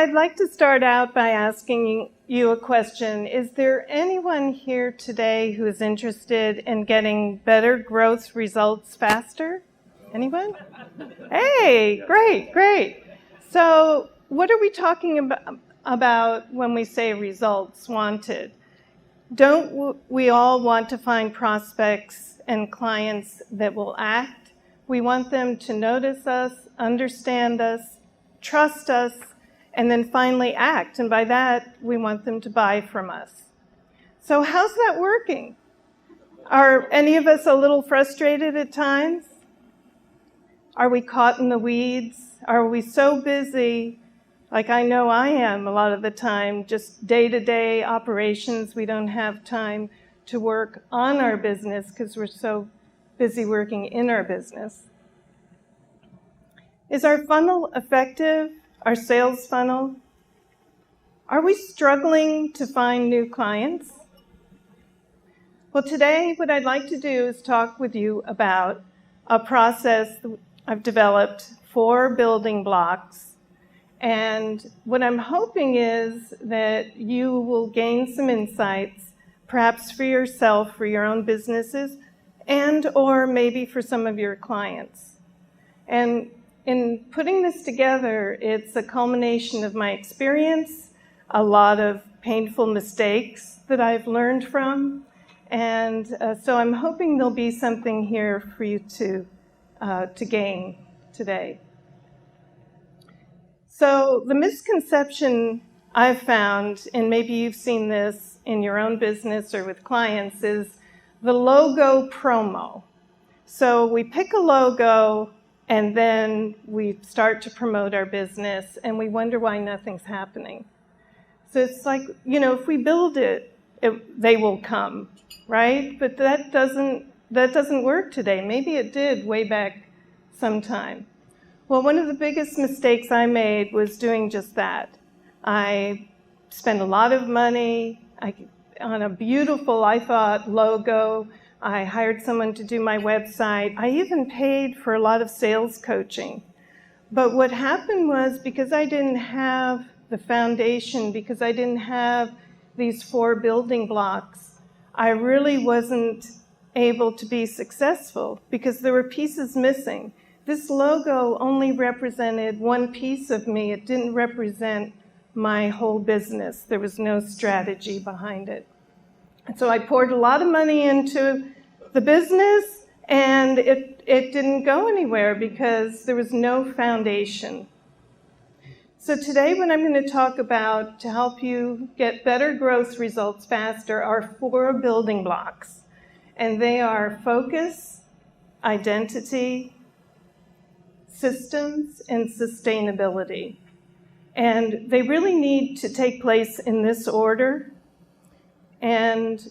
I'd like to start out by asking you a question. Is there anyone here today who is interested in getting better growth results faster? Anyone? Hey, great. So what are we talking about when we say results wanted? Don't we all want to find prospects and clients that will act? We want them to notice us, understand us, trust us, and then finally act. And by that, we want them to buy from us. So how's that working? Are any of us a little frustrated at times? Are we caught in the weeds? Are we so busy, like I know I am a lot of the time, just day-to-day operations, we don't have time to work on our business because we're so busy working in our business? Is our funnel effective? Our sales funnel? Are we struggling to find new clients? Well, today what I'd like to do is talk with you about a process I've developed, 4 building blocks. And what I'm hoping is that you will gain some insights, perhaps for yourself, for your own businesses, and or maybe for some of your clients. And in putting this together, it's a culmination of my experience, a lot of painful mistakes that I've learned from, and so I'm hoping there'll be something here for you to gain today. So the misconception I've found, and maybe you've seen this in your own business or with clients, is the logo promo. So we pick a logo, and then we start to promote our business, and we wonder why nothing's happening. So it's like, if we build it, they will come, right? But that doesn't work today. Maybe it did way back sometime. Well, one of the biggest mistakes I made was doing just that. I spent a lot of money on a beautiful, I thought, logo. I hired someone to do my website. I even paid for a lot of sales coaching. But what happened was, because I didn't have the foundation, because I didn't have these 4 building blocks, I really wasn't able to be successful because there were pieces missing. This logo only represented one piece of me. It didn't represent my whole business. There was no strategy behind it. And so I poured a lot of money into the business, and it didn't go anywhere because there was no foundation. So today what I'm going to talk about to help you get better growth results faster are 4 building blocks. And they are focus, identity, systems, and sustainability. And they really need to take place in this order. And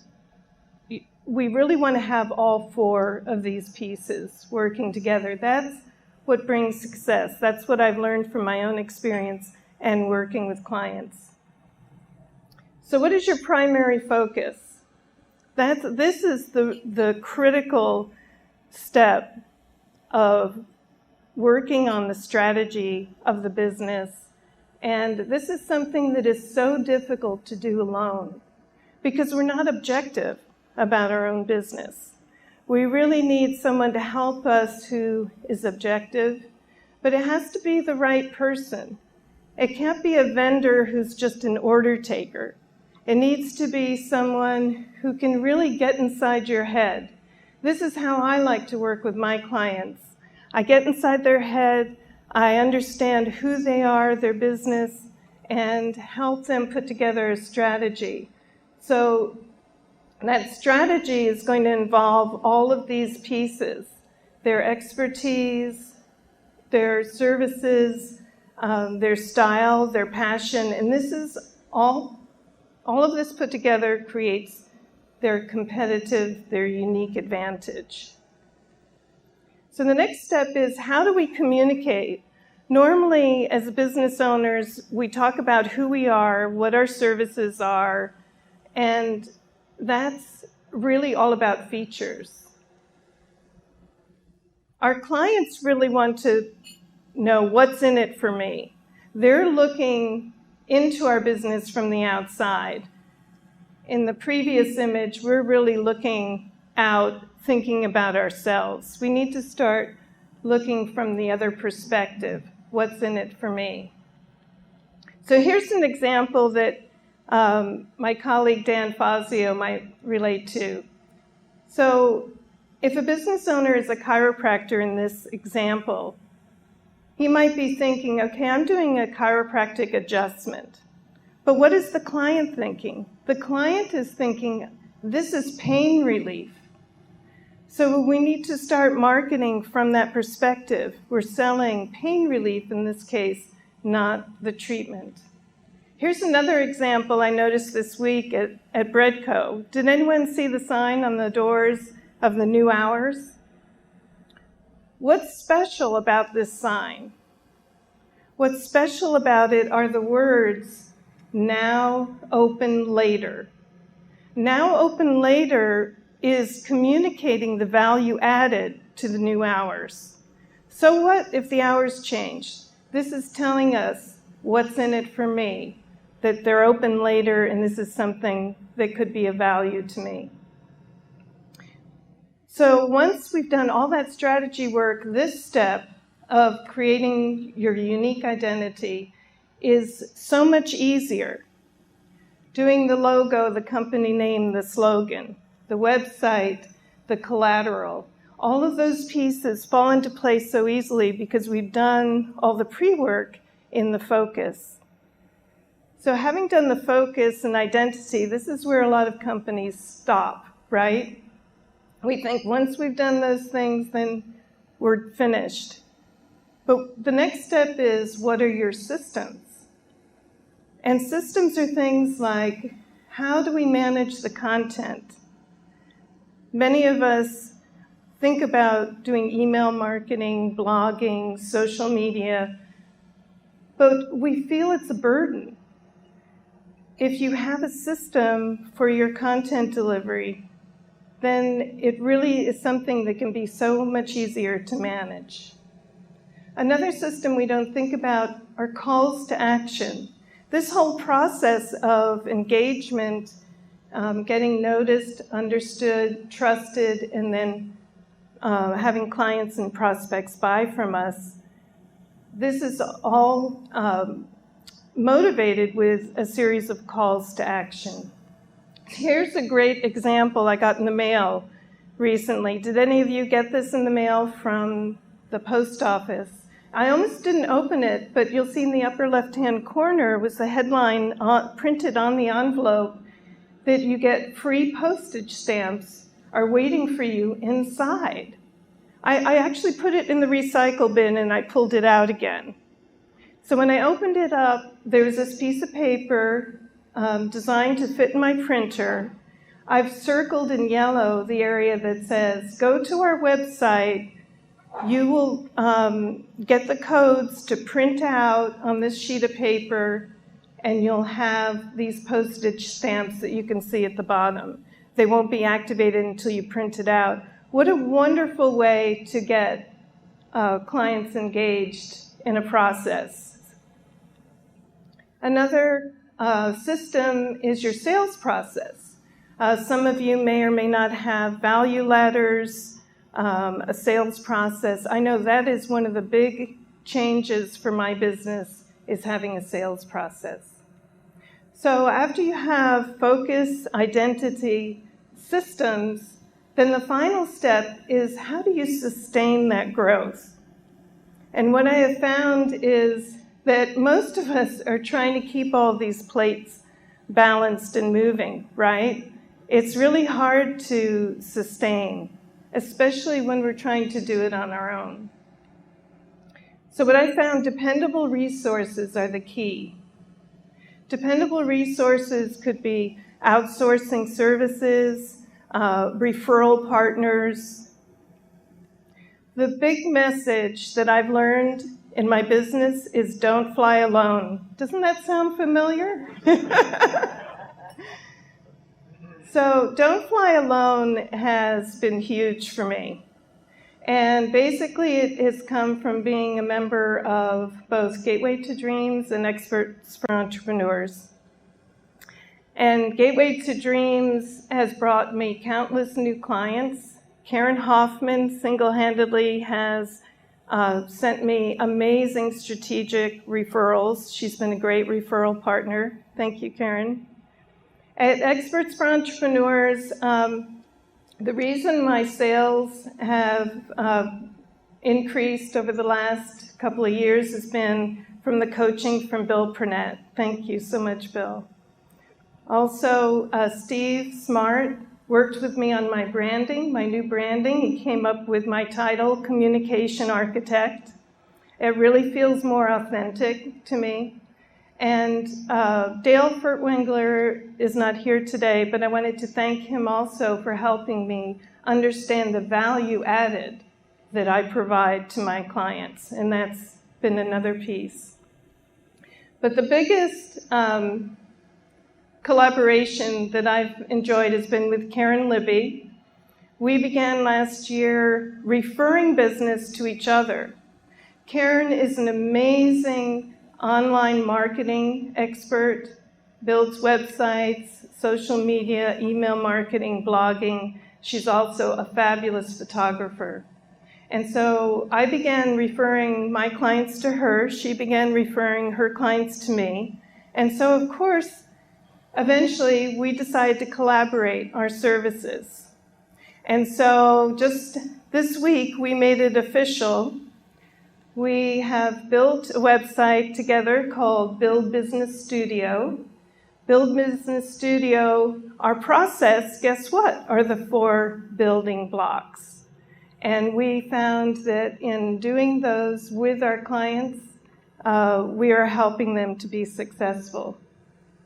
we really want to have all 4 of these pieces working together. That's what brings success. That's what I've learned from my own experience and working with clients. So what is your primary focus? This is the critical step of working on the strategy of the business. And this is something that is so difficult to do alone because we're not objective about our own business. We really need someone to help us who is objective, but it has to be the right person. It can't be a vendor who's just an order taker. It needs to be someone who can really get inside your head. This is how I like to work with my clients. I get inside their head, I understand who they are, their business, and help them put together a strategy. So that strategy is going to involve all of these pieces, their expertise, their services, their style, their passion, and this is all of this put together creates their competitive, their unique advantage. So the next step is, how do we communicate? Normally, as business owners, we talk about who we are, what our services are, and that's really all about features. Our clients really want to know what's in it for me. They're looking into our business from the outside. In the previous image, we're really looking out, thinking about ourselves. We need to start looking from the other perspective. What's in it for me? So here's an example that my colleague Dan Fazio might relate to. So if a business owner is a chiropractor in this example, he might be thinking, okay, I'm doing a chiropractic adjustment. But what is the client thinking? The client is thinking, this is pain relief. So we need to start marketing from that perspective. We're selling pain relief in this case, not the treatment. Here's another example I noticed this week at Breadco. Did anyone see the sign on the doors of the new hours? What's special about this sign? What's special about it are the words, now open later. Now open later is communicating the value added to the new hours. So what if the hours change? This is telling us what's in it for me, that they're open later and this is something that could be of value to me. So once we've done all that strategy work, this step of creating your unique identity is so much easier. Doing the logo, the company name, the slogan, the website, the collateral, all of those pieces fall into place so easily because we've done all the pre-work in the focus. So having done the focus and identity, this is where a lot of companies stop, right? We think once we've done those things, then we're finished. But the next step is, what are your systems? And systems are things like, how do we manage the content? Many of us think about doing email marketing, blogging, social media, but we feel it's a burden. If you have a system for your content delivery, then it really is something that can be so much easier to manage. Another system we don't think about are calls to action. This whole process of engagement, getting noticed, understood, trusted, and then having clients and prospects buy from us, this is all motivated with a series of calls to action. Here's a great example I got in the mail recently. Did any of you get this in the mail from the post office? I almost didn't open it, but you'll see in the upper left-hand corner was the headline printed on the envelope that you get free postage stamps are waiting for you inside. I actually put it in the recycle bin and I pulled it out again. So when I opened it up, there was this piece of paper designed to fit in my printer. I've circled in yellow the area that says, go to our website. You will get the codes to print out on this sheet of paper, and you'll have these postage stamps that you can see at the bottom. They won't be activated until you print it out. What a wonderful way to get clients engaged in a process. Another system is your sales process. Some of you may or may not have value ladders, a sales process. I know that is one of the big changes for my business, is having a sales process. So after you have focus, identity, systems, then the final step is, how do you sustain that growth? And what I have found is that most of us are trying to keep all these plates balanced and moving, right? It's really hard to sustain, especially when we're trying to do it on our own. So what I found, dependable resources are the key. Dependable resources could be outsourcing services, referral partners. The big message that I've learned in my business is don't fly alone. Doesn't that sound familiar? So don't fly alone has been huge for me. And basically it has come from being a member of both Gateway to Dreams and Experts for Entrepreneurs. And Gateway to Dreams has brought me countless new clients. Karen Hoffman single-handedly has sent me amazing strategic referrals. She's been a great referral partner. Thank you, Karen. At Experts for Entrepreneurs, the reason my sales have increased over the last couple of years has been from the coaching from Bill Purnett. Thank you so much, Bill. Also, Steve Smart worked with me on my branding, my new branding. He came up with my title, Communication Architect. It really feels more authentic to me. And Dale Furtwängler is not here today, but I wanted to thank him also for helping me understand the value added that I provide to my clients, and that's been another piece. But the biggest collaboration that I've enjoyed has been with Karen Libby. We began last year referring business to each other. Karen is an amazing online marketing expert, builds websites, social media, email marketing, blogging. She's also a fabulous photographer. And so I began referring my clients to her. She began referring her clients to me. And so, of course, eventually we decided to collaborate our services. And so just this week we made it official. We have built a website together called Build Business Studio. Build Business Studio, our process, guess what, are the 4 building blocks. And we found that in doing those with our clients, we are helping them to be successful.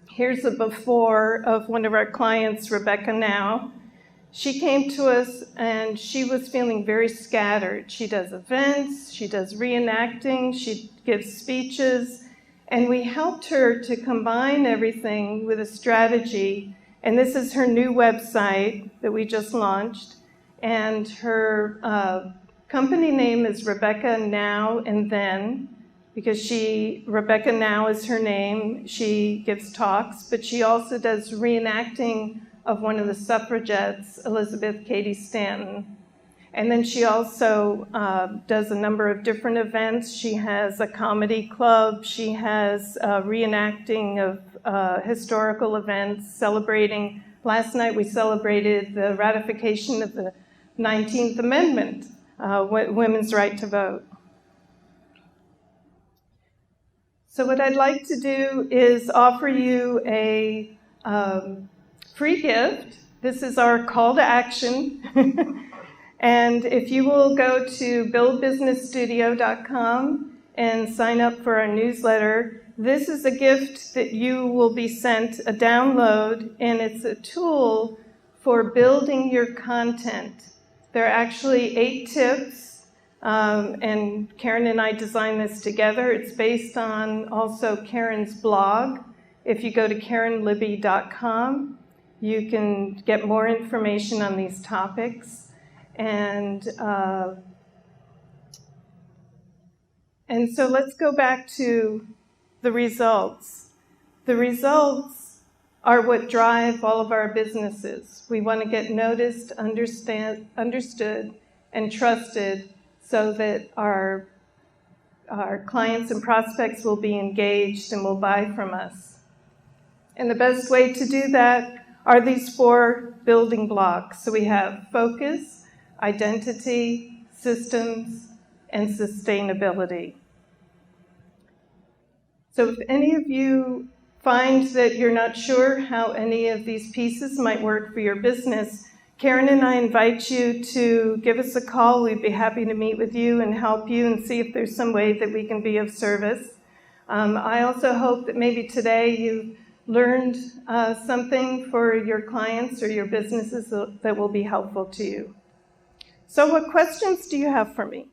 Here's a before of one of our clients, Rebecca Now. She came to us and she was feeling very scattered. She does events, she does reenacting, she gives speeches, and we helped her to combine everything with a strategy. And this is her new website that we just launched. And her company name is Rebecca Now and Then, because Rebecca Now is her name. She gives talks, but she also does reenacting of one of the suffragettes, Elizabeth Cady Stanton. And then she also does a number of different events. She has a comedy club. She has reenacting of historical events, celebrating. Last night we celebrated the ratification of the 19th Amendment, women's right to vote. So what I'd like to do is offer you a free gift. This is our call to action. And if you will go to buildbusinessstudio.com and sign up for our newsletter, this is a gift that you will be sent, a download, and it's a tool for building your content. There are actually 8 tips, and Karen and I designed this together. It's based on also Karen's blog. If you go to karenlibby.com, you can get more information on these topics. And so let's go back to the results. The results are what drive all of our businesses. We want to get noticed, understood, and trusted so that our clients and prospects will be engaged and will buy from us. And the best way to do that are these 4 building blocks. So we have focus, identity, systems, and sustainability. So if any of you find that you're not sure how any of these pieces might work for your business, Karen and I invite you to give us a call. We'd be happy to meet with you and help you and see if there's some way that we can be of service. I also hope that maybe today you learned something for your clients or your businesses that will be helpful to you. So what questions do you have for me?